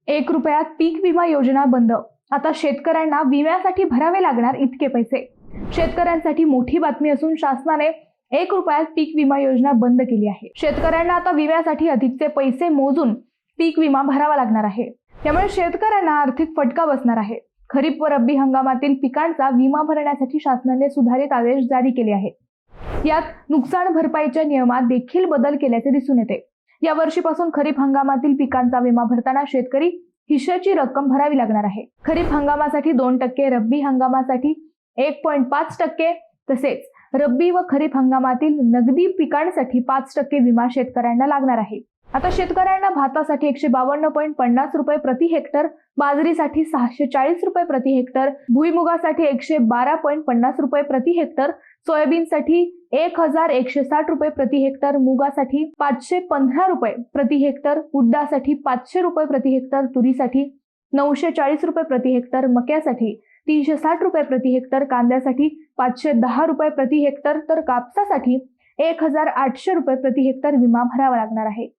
1 रुपयात पीक विमा योजना बंद। आता शेतकऱ्यांना विम्यासाठी भरावे लागणार इतके पैसे। शेतकऱ्यांसाठी मोठी बातमी असून शासनाने 1 रुपयात पीक विमा योजना बंद केली आहे। शेतकऱ्यांना आता विम्यासाठी अधिकचे पैसे मोजून पीक विमा भरावा लागणार आहे। त्यामुळे शेतकऱ्यांना आर्थिक फटका बसणार आहे। खरीप व रब्बी हंगामातील पिकांचा विमा भरण्यासाठी शासनाने सुधारित आदेश जारी केले आहेत। यात नुकसान भरपाईच्या नियमात देखील बदल केल्याचे दिसून येते। या वर्षीपासून खरीप हंगामातील पिकांचा विमा भरताना शेतकरी हिश्श्याची रक्कम भरावी लागणार आहे। खरीप हंगामासाठी 2%, रब्बी हंगामासाठी 1.5% तसेच रब्बी व खरीप हंगामातील नगदी पिकांसाठी 5% विमा शेतकऱ्यांना लागणार आहे। आता शेतकऱ्यांना भातासाठी 152.50 रुपये प्रति हेक्टर, बाजरीसाठी 640 रुपये प्रति हेक्टर, भुईमुगासाठी 112.50 रुपये प्रति हेक्टर, सोयाबीनसाठी 1160 रुपये प्रति हेक्टर, मुगासाठी 515 रुपये प्रति हेक्टर, उडदासाठी 500 रुपये प्रति हेक्टर, तुरीसाठी 940 रुपये प्रति हेक्टर, मक्यासाठी 360 रुपये प्रति हेक्टर, कांद्यासाठी 510 रुपये प्रति हेक्टर तर कापसासाठी 1800 रुपये प्रति हेक्टर विमा भरावा लागणार आहे।